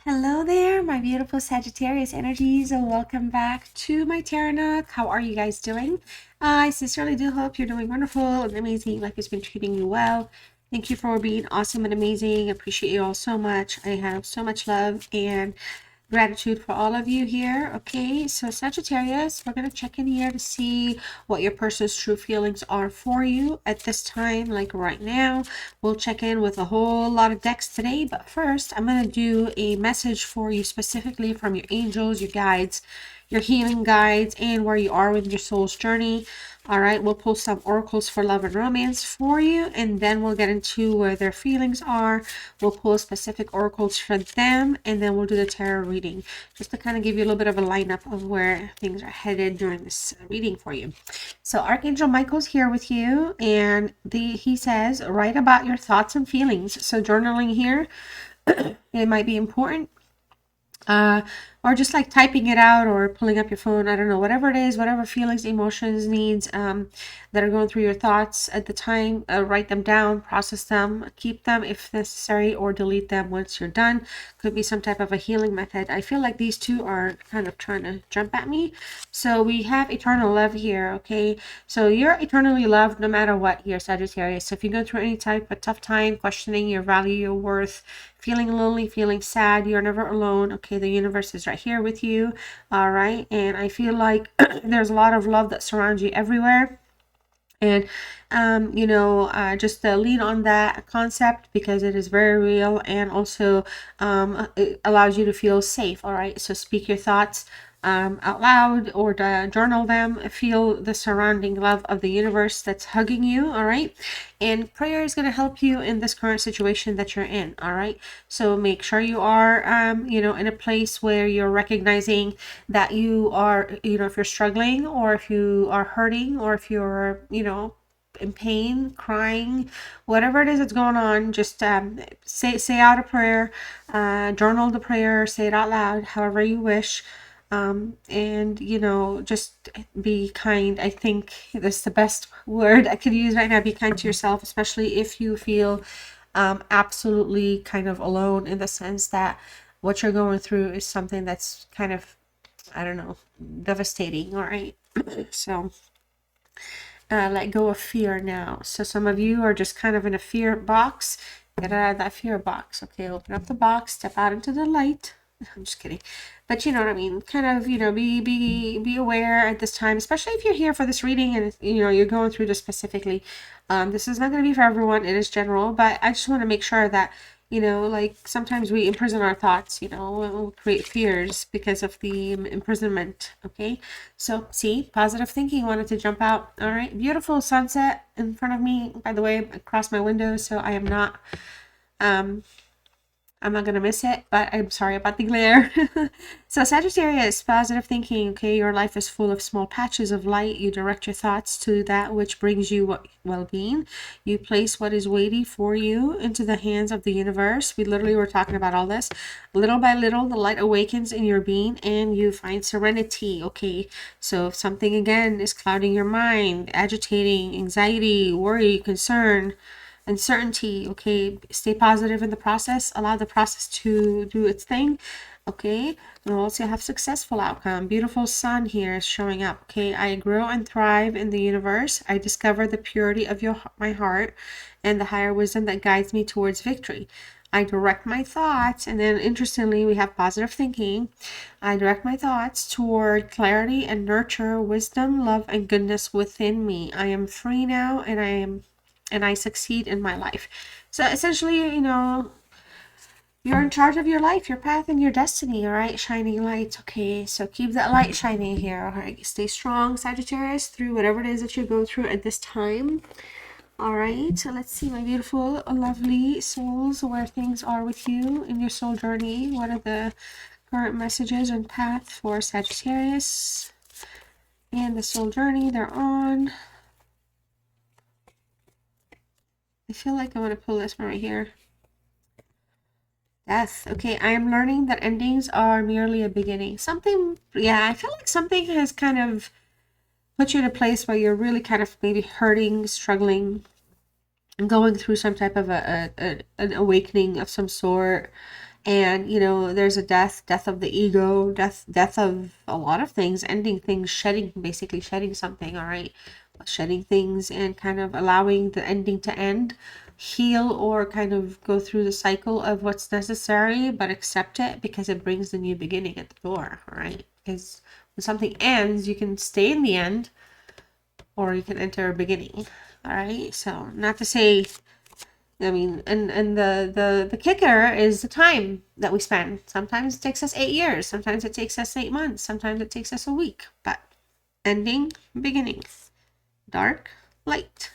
Hello there, my beautiful Sagittarius energies, and welcome back to my tarot nook. How are you guys doing? I sincerely do hope you're doing wonderful and amazing. Life has been treating you well. Thank you for being awesome and amazing. Appreciate you all so much. I have so much love and gratitude for all of you here. Okay, so Sagittarius, we're going to check in here to see what your person's true feelings are for you at this time, like right now. We'll check in with a whole lot of decks today, but first I'm going to do a message for you specifically from your angels, your guides, your healing guides, and where you are with your soul's journey. All right, we'll pull some oracles for love and romance for you, and then we'll get into where their feelings are. We'll pull specific oracles for them, and then we'll do the tarot reading, just to kind of give you a little bit of a lineup of where things are headed during this reading for you. So Archangel Michael's here with you, and he says, write about your thoughts and feelings. So journaling here, it might be important. Or just like typing it out or pulling up your phone. I don't know, whatever it is, whatever feelings, emotions, needs that are going through your thoughts at the time, write them down, process them, keep them if necessary, or delete them once you're done. Could be some type of a healing method. I feel like these two are kind of trying to jump at me. So we have eternal love here, okay? So you're eternally loved no matter what here, Sagittarius. So if you go through any type of tough time, questioning your value, your worth, feeling lonely, feeling sad, you're never alone. Okay, the universe is right here with you. All right, and I feel like there's a lot of love that surrounds you everywhere. And just lean on that concept because it is very real, and also it allows you to feel safe. All right, so speak your thoughts out loud, or journal them. Feel the surrounding love of the universe that's hugging you. All right, and prayer is going to help you in this current situation that you're in. All right, so make sure you are in a place where you're recognizing that you are, if you're struggling, or if you are hurting, or if you're in pain, crying, whatever it is that's going on, just say out a prayer, journal the prayer, say it out loud, however you wish. And just be kind. I think that's the best word I could use right now. Be kind to yourself, especially if you feel absolutely kind of alone, in the sense that what you're going through is something that's kind of, I don't know, devastating. All right. So let go of fear now. So some of you are just kind of in a fear box. Get out of that fear box. Okay, open up the box, step out into the light. I'm just kidding, but you know what I mean. Kind of, be aware at this time, especially if you're here for this reading and you're going through this specifically. This is not going to be for everyone. It is general, but I just want to make sure that like sometimes we imprison our thoughts. We'll create fears because of the imprisonment. Okay, so see, positive thinking wanted to jump out. All right, beautiful sunset in front of me, by the way, across my window, so I'm not going to miss it, but I'm sorry about the glare. So Sagittarius, positive thinking. Okay, your life is full of small patches of light. You direct your thoughts to that which brings you well-being. You place what is weighty for you into the hands of the universe. We literally were talking about all this. Little by little, the light awakens in your being and you find serenity. Okay, so if something again is clouding your mind, agitating, anxiety, worry, concern, uncertainty, okay, stay positive in the process, allow the process to do its thing. Okay, and also have successful outcome. Beautiful sun here is showing up. Okay, I grow and thrive in the universe. I discover the purity of my heart and the higher wisdom that guides me towards victory. I direct my thoughts, and then interestingly, we have positive thinking. I direct my thoughts toward clarity and nurture wisdom, love, and goodness within me. I am free now, and I succeed in my life. So essentially, you're in charge of your life, your path, and your destiny. All right, shining light. Okay, so keep that light shining here. All right, stay strong, Sagittarius, through whatever it is that you go through at this time. All right, so let's see, my beautiful, lovely souls, where things are with you in your soul journey. What are the current messages and path for Sagittarius and the soul journey they're on? I feel like I want to pull this one right here. Death. Okay, I am learning that endings are merely a beginning. Something, yeah, I feel like something has kind of put you in a place where you're really kind of maybe hurting, struggling, going through some type of an awakening of some sort. And you know, there's a death of the ego, death of a lot of things, ending things, shedding, basically shedding something. All right, shedding things and kind of allowing the ending to end, heal, or kind of go through the cycle of what's necessary, but accept it because it brings the new beginning at the door. All right, because when something ends, you can stay in the end or you can enter a beginning. All right, so not to say, I mean, and the kicker is the time that we spend. Sometimes it takes us 8 years, sometimes it takes us 8 months, sometimes it takes us a week. But ending, beginning, dark, light.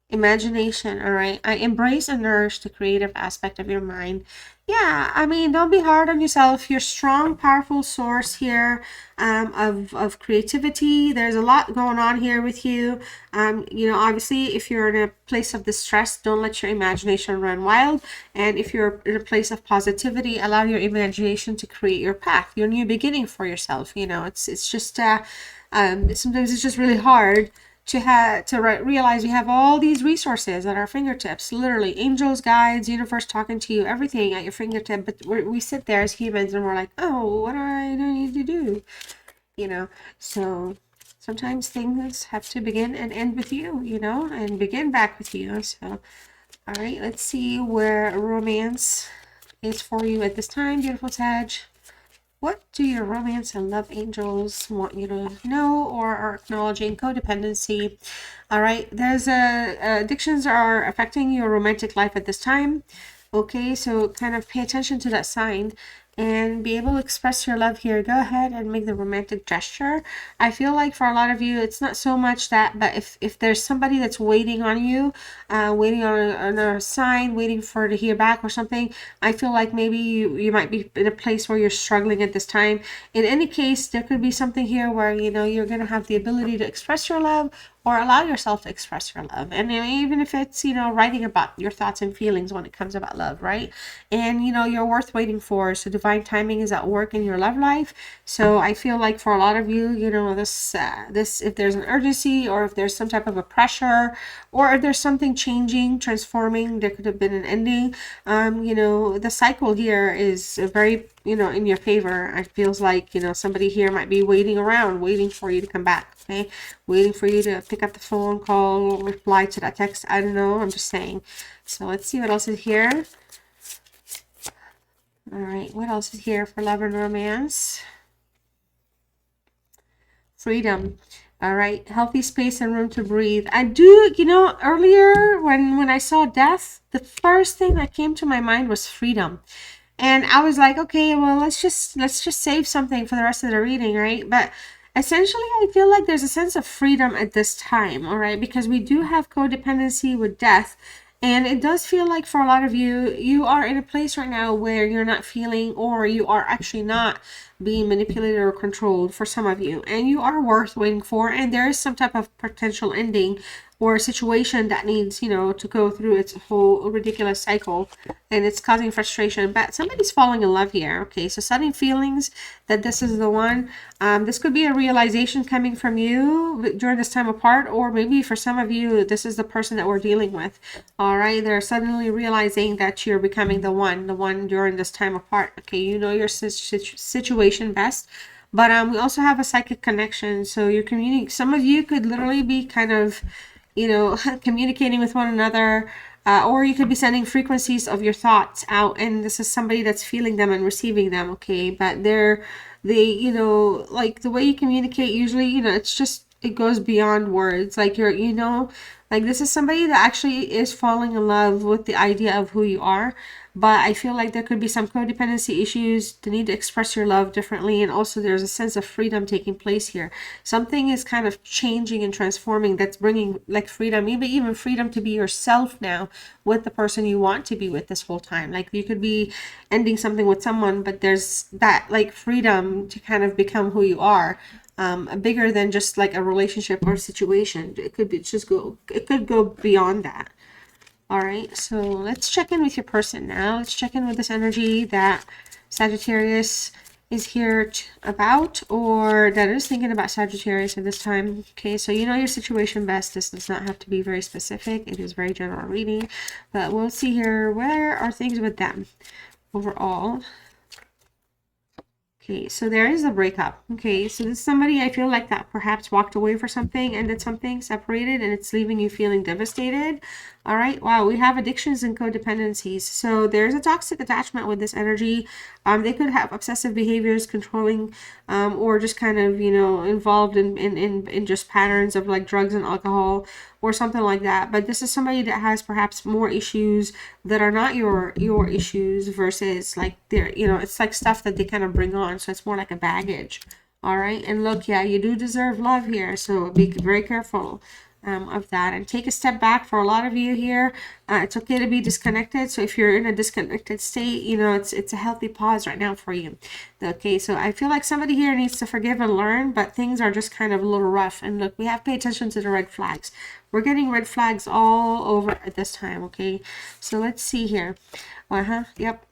Imagination. All right, I embrace and nourish the creative aspect of your mind. Yeah, I mean, don't be hard on yourself. You're a strong, powerful source here, of creativity. There's a lot going on here with you. You know, obviously, if you're in a place of distress, don't let your imagination run wild. And if you're in a place of positivity, allow your imagination to create your path, your new beginning for yourself. You know, it's just sometimes it's just really hard to realize we have all these resources at our fingertips, literally angels, guides, universe talking to you, everything at your fingertip. But we sit there as humans and we're like, oh, what do I need to do? You know, so sometimes things have to begin and end with you, you know, and begin back with you. So, all right, let's see where romance is for you at this time, beautiful Sag. What do your romance and love angels want you to know or are acknowledging? Codependency. All right, there's addictions are affecting your romantic life at this time. Okay, so kind of pay attention to that sign and be able to express your love here. Go ahead and make the romantic gesture. I feel like for a lot of you, it's not so much that, but if there's somebody that's waiting on you, waiting on a sign, waiting for to hear back or something, I feel like maybe you might be in a place where you're struggling at this time. In any case, there could be something here where, you know, you're going to have the ability to express your love or allow yourself to express your love. And you know, even if it's, you know, writing about your thoughts and feelings when it comes about love, right? And, you know, you're worth waiting for. So divine timing is at work in your love life. So I feel like for a lot of you, you know, this, if there's an urgency or if there's some type of a pressure or if there's something changing, transforming, there could have been an ending. You know, the cycle here is very, you know, in your favor. It feels like, you know, somebody here might be waiting around, waiting for you to come back. Okay, waiting for you to pick up the phone, call, reply to that text. I don't know, I'm just saying. So let's see what else is here. All right, what else is here for love and romance? Freedom. All right, healthy space and room to breathe. I do, you know, earlier when I saw death, the first thing that came to my mind was freedom. And I was like, okay, well, let's just save something for the rest of the reading, right? But essentially, I feel like there's a sense of freedom at this time, all right? Because we do have codependency with death. And it does feel like for a lot of you, you are in a place right now where you're not feeling, or you are actually not being manipulated or controlled for some of you. And you are worth waiting for. And there is some type of potential ending or a situation that needs, you know, to go through its whole ridiculous cycle, and it's causing frustration. But somebody's falling in love here. Okay, so sudden feelings that this is the one. This could be a realization coming from you during this time apart, or maybe for some of you, this is the person that we're dealing with. All right, they're suddenly realizing that you're becoming the one during this time apart. Okay, you know your situation best. But we also have a psychic connection, so you're communicating. Some of you could literally be kind of, you know, communicating with one another, or you could be sending frequencies of your thoughts out, and this is somebody that's feeling them and receiving them. Okay, but they, you know, like the way you communicate usually, you know, it's just, it goes beyond words. Like you're, you know, like this is somebody that actually is falling in love with the idea of who you are. But I feel like there could be some codependency issues, the need to express your love differently, and also there's a sense of freedom taking place here. Something is kind of changing and transforming that's bringing like freedom, maybe even freedom to be yourself now with the person you want to be with this whole time. Like you could be ending something with someone, but there's that like freedom to kind of become who you are. Bigger than just like a relationship or situation. It could be it could go beyond that. All right, so let's check in with your person now. Let's check in with this energy that Sagittarius is here about, or that is thinking about Sagittarius at this time. Okay, so you know your situation best. This does not have to be very specific. It is very general reading, but we'll see here. Where are things with them? overall. Okay, so there is a breakup. Okay, so this is somebody I feel like that perhaps walked away for something, ended something, separated, and it's leaving you feeling devastated. All right, wow, we have addictions and codependencies. So there's a toxic attachment with this energy. They could have obsessive behaviors, controlling, or just kind of, you know, involved in just patterns of like drugs and alcohol or something like that. But this is somebody that has perhaps more issues that are not your issues versus like they're, you know, it's like stuff that they kind of bring on. So it's more like a baggage. All right. And look, yeah, you do deserve love here. So be very careful of that, and take a step back. For a lot of you here, it's okay to be disconnected. So if you're in a disconnected state, you know, it's a healthy pause right now for you. Okay, so I feel like somebody here needs to forgive and learn, but things are just kind of a little rough. And look, we have to pay attention to the red flags. We're getting red flags all over at this time. Okay, so let's see here. Yep.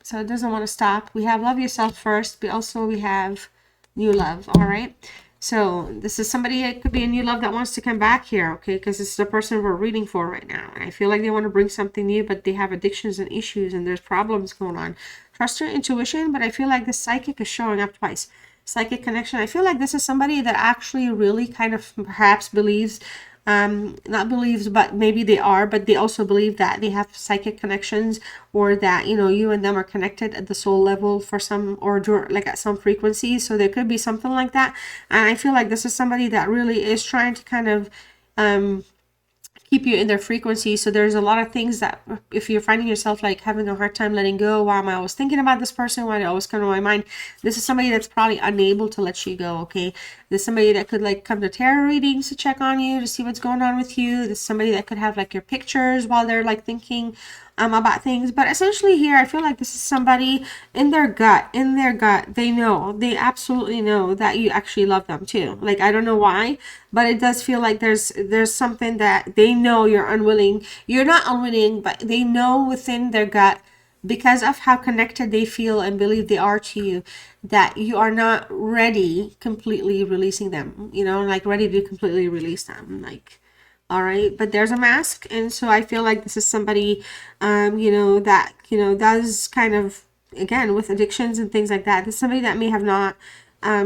So it doesn't want to stop. We have love yourself first, but also we have new love. All right. So this is somebody, it could be a new love that wants to come back here, okay? Because this is the person we're reading for right now. And I feel like they want to bring something new, but they have addictions and issues and there's problems going on. Trust your intuition, but I feel like the psychic is showing up twice. Psychic connection. I feel like this is somebody that actually really kind of perhaps believes, not believes, but maybe they are, but they also believe that they have psychic connections, or that, you know, you and them are connected at the soul level for some, or like at some frequency. So there could be something like that. And I feel like this is somebody that really is trying to kind of keep you in their frequency. So there's a lot of things that if you're finding yourself like having a hard time letting go, why am I always thinking about this person, why they always come to my mind, this is somebody that's probably unable to let you go. Okay, there's somebody that could like come to tarot readings to check on you, to see what's going on with you. There's somebody that could have like your pictures while they're like thinking about things. But essentially here, I feel like this is somebody in their gut, they know, they absolutely know that you actually love them too. Like, I don't know why, but it does feel like there's something that they know you're unwilling. You're not unwilling, but they know within their gut, because of how connected they feel and believe they are to you, that you are not ready completely releasing them, you know, like ready to completely release them. Like, all right, but there's a mask. And so I feel like this is somebody, you know, that, you know, does kind of, again, with addictions and things like that, this is somebody that may have not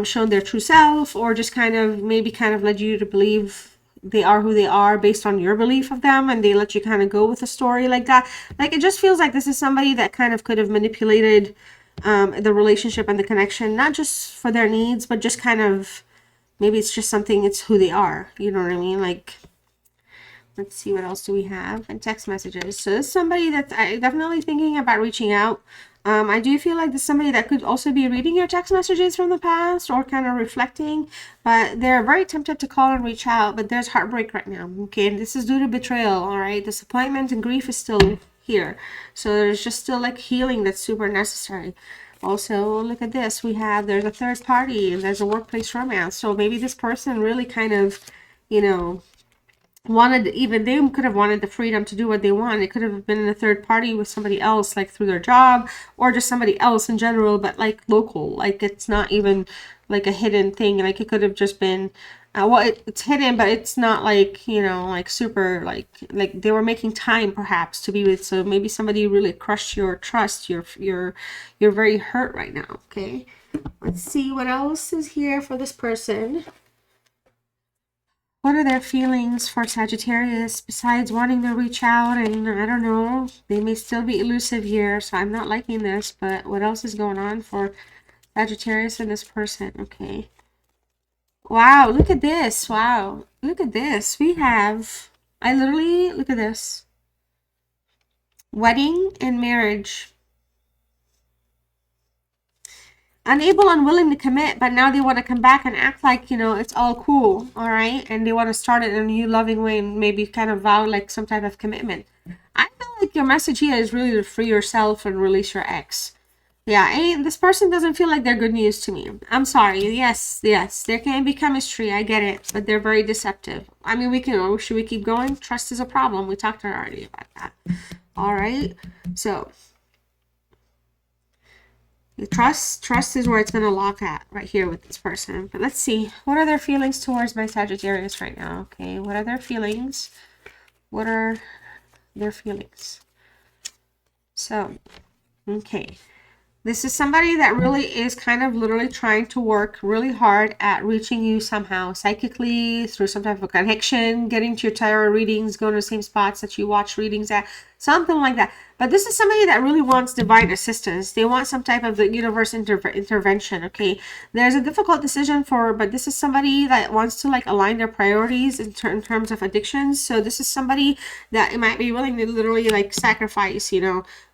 shown their true self, or just kind of maybe kind of led you to believe they are who they are based on your belief of them, and they let you kind of go with a story like that. Like, it just feels like this is somebody that kind of could have manipulated the relationship and the connection, not just for their needs, but just kind of, maybe it's just something, it's who they are, you know what I mean? Like, let's see, what else do we have in text messages? So this is somebody that's definitely thinking about reaching out. I do feel like this is somebody that could also be reading your text messages from the past, or kind of reflecting, but they're very tempted to call and reach out, but there's heartbreak right now. Okay, and this is due to betrayal. All right, disappointment and grief is still here. So there's just still like healing that's super necessary. Also, look at this. There's a third party, and there's a workplace romance. So maybe this person really kind of, you know, they could have wanted the freedom to do what they want. It could have been in a third party with somebody else, like through their job, or just somebody else in general, but like local. Like, it's not even like a hidden thing. Like, it could have just been it's hidden, but it's not like, you know, like super like they were making time perhaps to be with. So maybe somebody really crushed your trust. You're very hurt right now. Okay, let's see what else is here for this person. What are their feelings for Sagittarius besides wanting to reach out? And I don't know, they may still be elusive here, so I'm not liking this. But what else is going on for Sagittarius and this person? Okay. Wow, look at this. Wow, look at this. Look at this. Wedding and marriage. Unable, unwilling to commit, but now they want to come back and act like, you know, it's all cool, all right? And they want to start it in a new loving way, and maybe kind of vow like some type of commitment. I feel like your message here is really to free yourself and release your ex. Yeah, this person doesn't feel like they're good news to me. I'm sorry. Yes, there can be chemistry. I get it, but they're very deceptive. I mean, should we keep going? Trust is a problem. We talked already about that. All right, so trust is where it's going to lock at right here with this person. But let's see, what are their feelings towards my Sagittarius right now? Okay, what are their feelings? So Okay. This is somebody that really is kind of literally trying to work really hard at reaching you somehow, psychically, through some type of connection, getting to your tarot readings, going to the same spots that you watch readings at, something like that. But this is somebody that really wants divine assistance. They want some type of the universe intervention, okay? There's a difficult decision but this is somebody that wants to like align their priorities in terms of addictions. So this is somebody that it might be willing to literally like sacrifice,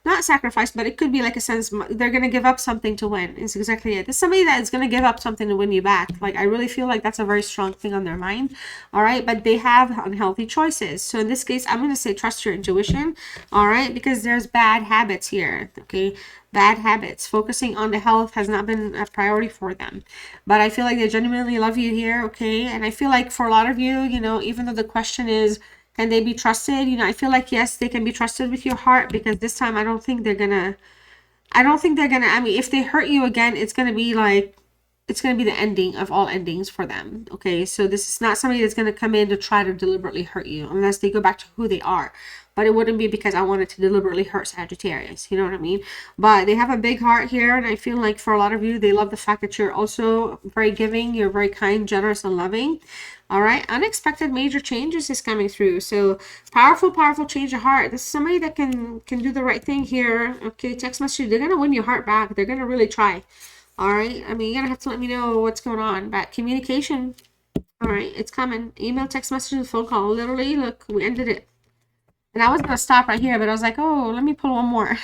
not sacrifice, but it could be like a sense they're going to give up something to win. It's exactly it. It's somebody that is going to give up something to win you back. Like, I really feel like that's a very strong thing on their mind. All right. But they have unhealthy choices. So in this case, I'm going to say trust your intuition. All right. Because there's bad habits here. Okay. Bad habits. Focusing on the health has not been a priority for them. But I feel like they genuinely love you here. Okay. And I feel like for a lot of you, even though the question is, can they be trusted? I feel like, yes, they can be trusted with your heart, because this time I don't think they're gonna, I mean, if they hurt you again, it's gonna be the ending of all endings for them. Okay. So this is not somebody that's gonna come in to try to deliberately hurt you, unless they go back to who they are. But it wouldn't be because I wanted to deliberately hurt Sagittarius. You know what I mean? But they have a big heart here. And I feel like for a lot of you, they love the fact that you're also very giving. You're very kind, generous, and loving. All right. Unexpected major changes is coming through. So powerful change of heart. This is somebody that can do the right thing here. Okay. Text message. They're going to win your heart back. They're going to really try. All right. I mean, you're going to have to let me know what's going on. But communication. All right. It's coming. Email, text message, phone call. Literally, look, we ended it. And I was going to stop right here, but I was like, oh, let me pull one more.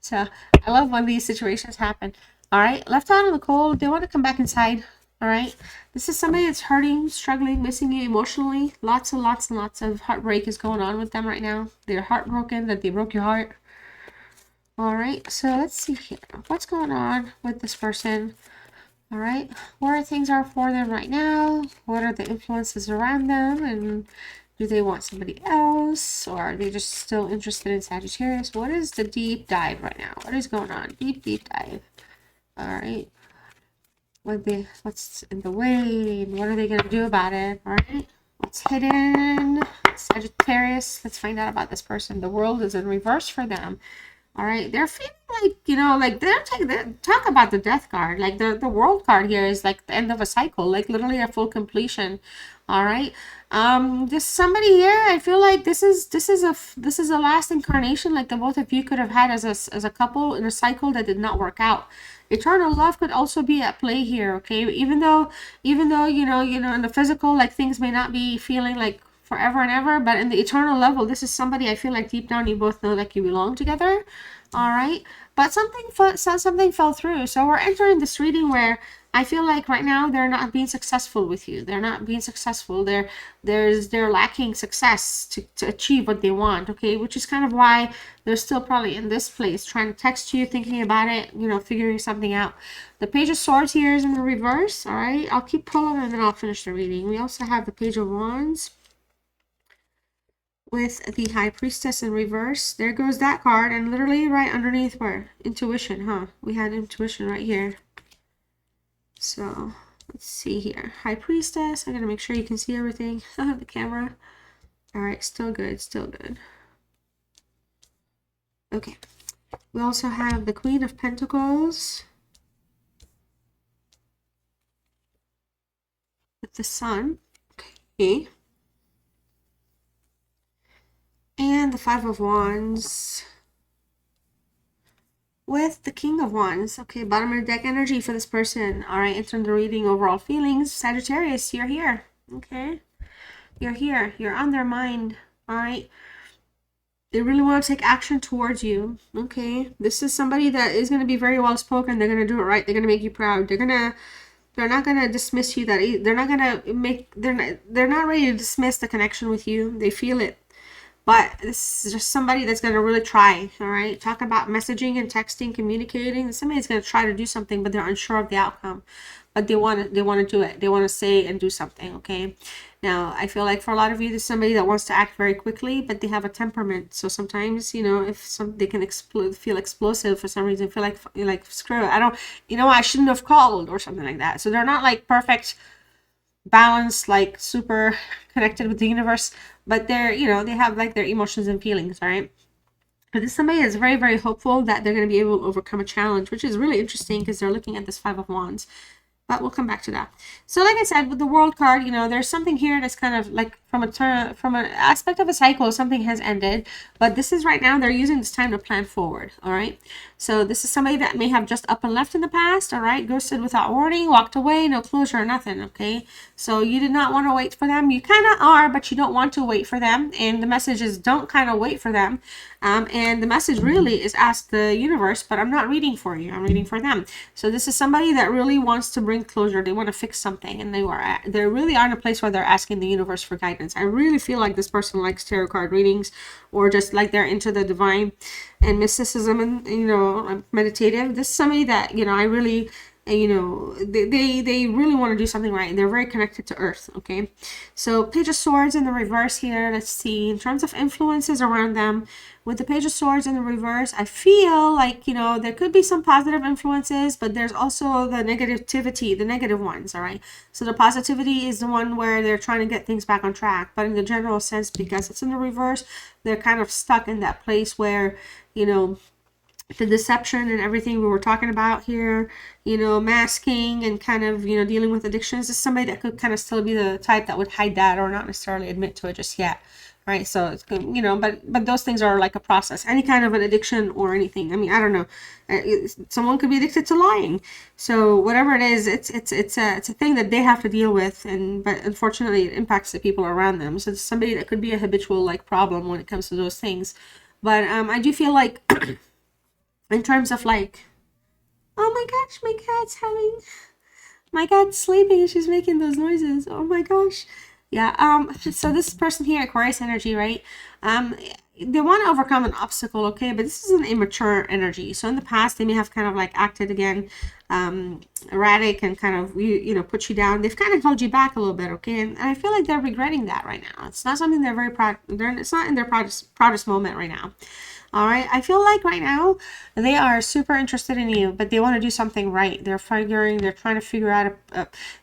So I love when these situations happen. All right. Left out in the cold. They want to come back inside. All right. This is somebody that's hurting, struggling, missing you emotionally. Lots and lots and lots of heartbreak is going on with them right now. They're heartbroken that they broke your heart. All right. So let's see here. What's going on with this person? All right. Where things are for them right now? What are the influences around them? And do they want somebody else? Or are they just still interested in Sagittarius? What is the deep dive right now? What is going on? Deep dive. All right. What's in the way, and what are they going to do about it? All right. What's hidden? Sagittarius. Let's find out about this person. The world is in reverse for them. All right. They're feeling like, like talk about the death card. Like the world card here is like the end of a cycle, like literally a full completion. All right. This somebody here, I feel like this is a last incarnation, like the both of you could have had as a couple in a cycle that did not work out. Eternal love could also be at play here. Okay. Even though, in the physical, like things may not be feeling like forever and ever, but in the eternal level, this is somebody I feel like deep down you both know like you belong together. All right. But something fell through. So we're entering this reading where I feel like right now they're not being successful with you. They're not being successful. They're lacking success to achieve what they want. Okay, which is kind of why they're still probably in this place, trying to text you, thinking about it, figuring something out. The Page of Swords here is in the reverse. All right, I'll keep pulling and then I'll finish the reading. We also have the Page of Wands with the High Priestess in reverse. There goes that card, and literally right underneath where? Intuition, huh? We had intuition right here. So let's see here. High Priestess. I gotta make sure you can see everything on the camera. All right, still good, still good. Okay. We also have the Queen of Pentacles with the Sun. Okay. And the Five of Wands with the King of Wands. Okay, bottom of the deck energy for this person. All right, entering the reading, overall feelings. Sagittarius, you're here. Okay, you're here. You're on their mind. All right. They really want to take action towards you. Okay, this is somebody that is going to be very well spoken. They're going to do it right. They're going to make you proud. They're not going to dismiss you. They're not ready to dismiss the connection with you. They feel it. But this is just somebody that's going to really try. All right. Talk about messaging and texting, communicating. Somebody's going to try to do something, but they're unsure of the outcome. But they want to do it. They want to say and do something. Okay. Now, I feel like for a lot of you, there's somebody that wants to act very quickly, but they have a temperament. So sometimes, if they can feel explosive for some reason, feel like screw it. I shouldn't have called or something like that. So they're not like perfect, balanced, like super connected with the universe, but they're, they have like their emotions and feelings, right? But this somebody is very, very hopeful that they're going to be able to overcome a challenge, which is really interesting because they're looking at this Five of Wands. But we'll come back to that. So like I said, with the World card, you know, there's something here that's kind of like from an aspect of a cycle, something has ended. But this is right now, they're using this time to plan forward, all right? So this is somebody that may have just up and left in the past, all right? Ghosted without warning, walked away, no closure, nothing, okay? So you did not want to wait for them. You kind of are, but you don't want to wait for them. And the message is don't kind of wait for them. And the message really is ask the universe, but I'm not reading for you. I'm reading for them. So this is somebody that really wants to bring closure. They want to fix something, and they really are in a place where they're asking the universe for guidance. I really feel like this person likes tarot card readings, or just like they're into the divine and mysticism and, you know, meditative. This is somebody that, you know, I really, you know, they really want to do something right. They're very connected to earth. Okay, so Page of Swords in the reverse here. Let's see, in terms of influences around them, with the Page of Swords in the reverse, I feel like, you know, there could be some positive influences, but there's also the negativity, the negative ones. All right, so the positivity is the one where they're trying to get things back on track, but in the general sense, because it's in the reverse, they're kind of stuck in that place where, you know, the deception and everything we were talking about here, you know, masking and kind of, you know, dealing with addictions, is somebody that could kind of still be the type that would hide that or not necessarily admit to it just yet. Right, so it's good, you know, but those things are like a process. Any kind of an addiction or anything. I mean, I don't know. Someone could be addicted to lying. So whatever it is, it's a thing that they have to deal with, and but unfortunately, it impacts the people around them. So it's somebody that could be a habitual like problem when it comes to those things. But I do feel like, in terms of like, oh my gosh, my cat's sleeping and she's making those noises. Oh my gosh. Yeah, so this person here, Aquarius energy, right? They want to overcome an obstacle, okay? But this is an immature energy. So in the past, they may have kind of like acted again, erratic and kind of, you know, put you down. They've kind of held you back a little bit, okay? And I feel like they're regretting that right now. It's not something they're very proud, it's not in their proudest moment right now. All right, I feel like right now they are super interested in you, but they want to do something right. They're trying to figure out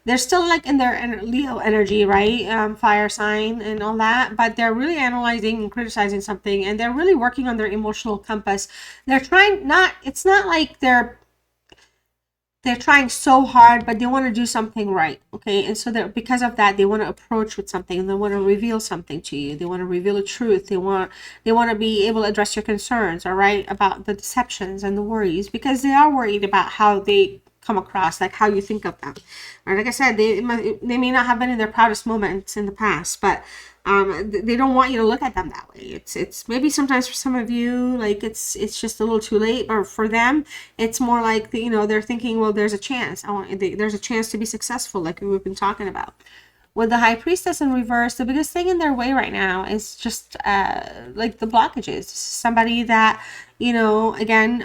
they're still like in their Leo energy, right? Fire sign and all that, but they're really analyzing and criticizing something, and they're really working on their emotional compass. They're trying it's not like they're trying so hard, but they want to do something right, okay? And so that because of that, they want to approach with something. They want to reveal something to you. They want to reveal a truth. They want to be able to address your concerns, all right, about the deceptions and the worries, because they are worried about how they come across, like how you think of them. Or like I said, they may not have been in their proudest moments in the past, but they don't want you to look at them that way. It's maybe sometimes for some of you, like it's just a little too late, or for them it's more like you know, they're thinking, well, there's a chance. There's a chance to be successful, like we've been talking about. With the High Priestess in reverse, the biggest thing in their way right now is just like the blockages. Somebody that, you know, again,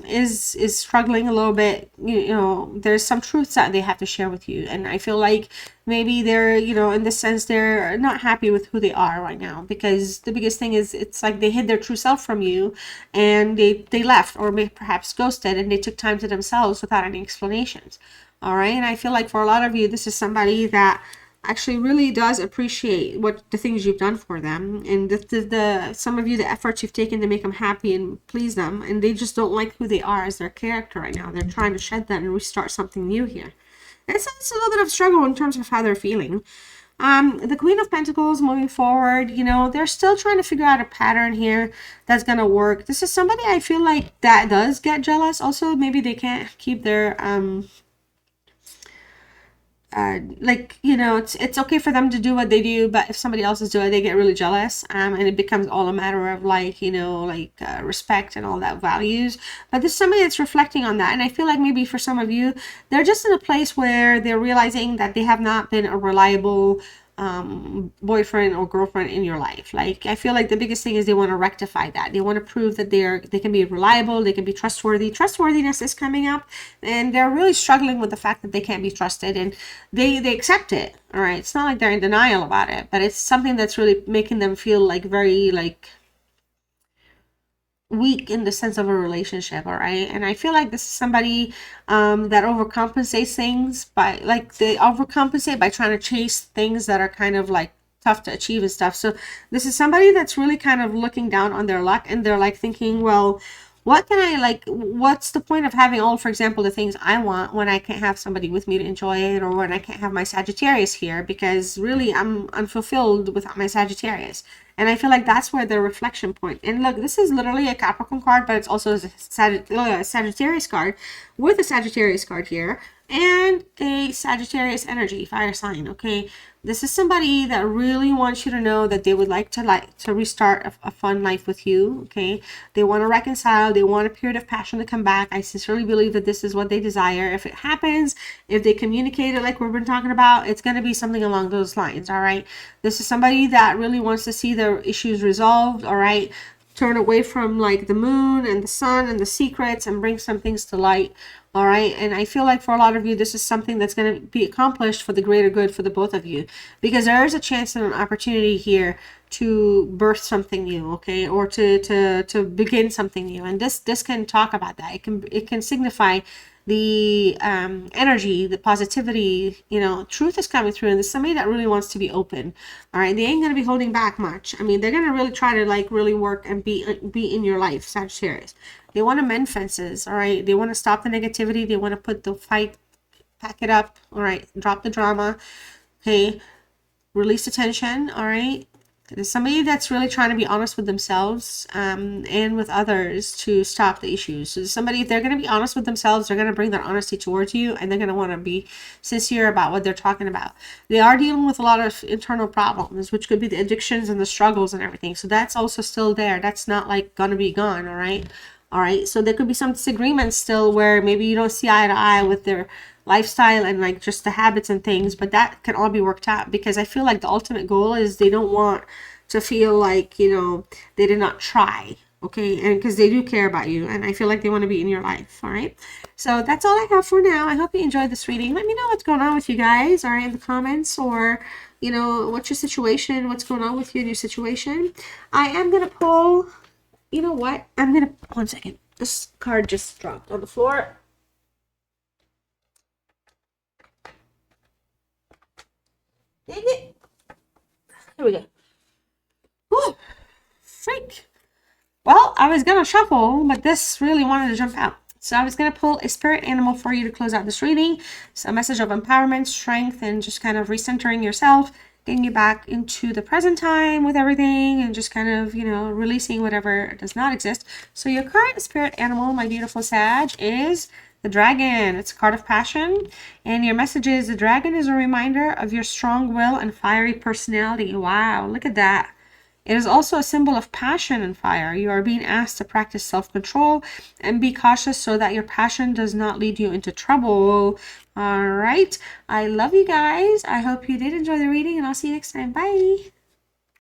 is struggling a little bit. You know, there's some truths that they have to share with you, and I feel like maybe they're, you know, in this sense, they're not happy with who they are right now, because the biggest thing is it's like they hid their true self from you, and they left, or maybe perhaps ghosted, and they took time to themselves without any explanations. All right, and I feel like for a lot of you, this is somebody that actually really does appreciate what the things you've done for them, and the some of you, the efforts you've taken to make them happy and please them, and they just don't like who they are as their character right now. They're trying to shed that and restart something new here. And it's a little bit of struggle in terms of how they're feeling. The Queen of Pentacles moving forward, you know, they're still trying to figure out a pattern here that's gonna work. This is somebody I feel like that does get jealous. Also, maybe they can't keep their like, you know, it's okay for them to do what they do, but if somebody else is doing it, they get really jealous, and it becomes all a matter of like, you know, like respect and all that values. But this is somebody that's reflecting on that, and I feel like maybe for some of you, they're just in a place where they're realizing that they have not been a reliable boyfriend or girlfriend in your life. Like, I feel like the biggest thing is they want to rectify that. They want to prove that they can be reliable, they can be trustworthy. Trustworthiness is coming up, and they're really struggling with the fact that they can't be trusted, and they accept it. All right, it's not like they're in denial about it, but it's something that's really making them feel like very like weak in the sense of a relationship. All right, and I feel like this is somebody that overcompensates things by, like, they overcompensate by trying to chase things that are kind of like tough to achieve and stuff. So this is somebody that's really kind of looking down on their luck, and they're like thinking, well, what can I, like, what's the point of having all, for example, the things I want when I can't have somebody with me to enjoy it, or when I can't have my Sagittarius here, because really I'm unfulfilled without my Sagittarius. And I feel like that's where the reflection point. And look, this is literally a Capricorn card, but it's also a Sagittarius card with a Sagittarius card here and a Sagittarius energy, fire sign, okay? This is somebody that really wants you to know that they would like to restart a fun life with you, okay? They want to reconcile. They want a period of passion to come back. I sincerely believe that this is what they desire. If it happens, if they communicate it like we've been talking about, it's going to be something along those lines, all right? This is somebody that really wants to see their issues resolved, all right? Turn away from like the moon and the sun and the secrets and bring some things to light. All right. And I feel like for a lot of you, this is something that's going to be accomplished for the greater good for the both of you, because there is a chance and an opportunity here to birth something new, okay, or to begin something new. And this can talk about that. It can signify the energy, the positivity, truth is coming through, and there's somebody that really wants to be open. All right, they ain't going to be holding back much. I mean, they're going to really try to like really work and be in your life, Sagittarius. They want to mend fences. All right, they want to stop the negativity. They want to put the fight, pack it up. All right, drop the drama. Okay, release the tension. All right. There's somebody that's really trying to be honest with themselves and with others to stop the issues. So somebody, if they're going to be honest with themselves, they're going to bring that honesty towards you, and they're going to want to be sincere about what they're talking about. They are dealing with a lot of internal problems, which could be the addictions and the struggles and everything. So that's also still there. That's not like going to be gone, all right? All right, so there could be some disagreements still where maybe you don't see eye to eye with their lifestyle and like just the habits and things, but that can all be worked out, because I feel like the ultimate goal is they don't want to feel like, they did not try, okay? And because they do care about you, and I feel like they want to be in your life, all right? So that's all I have for now. I hope you enjoyed this reading. Let me know what's going on with you guys, all right, in the comments, or what's your situation, what's going on with you in your situation. I am going to pull, you know what? One second. This card just dropped on the floor. Dang it. Here we go. Whew. Freak. Well, I was going to shuffle, but this really wanted to jump out. So I was going to pull a spirit animal for you to close out this reading. So a message of empowerment, strength, and just kind of recentering yourself, getting you back into the present time with everything, and just kind of, releasing whatever does not exist. So your current spirit animal, my beautiful Sag, is the dragon. It's a card of passion. And your message is the dragon is a reminder of your strong will and fiery personality. Wow, look at that. It is also a symbol of passion and fire. You are being asked to practice self-control and be cautious so that your passion does not lead you into trouble. All right. I love you guys. I hope you did enjoy the reading, and I'll see you next time. Bye.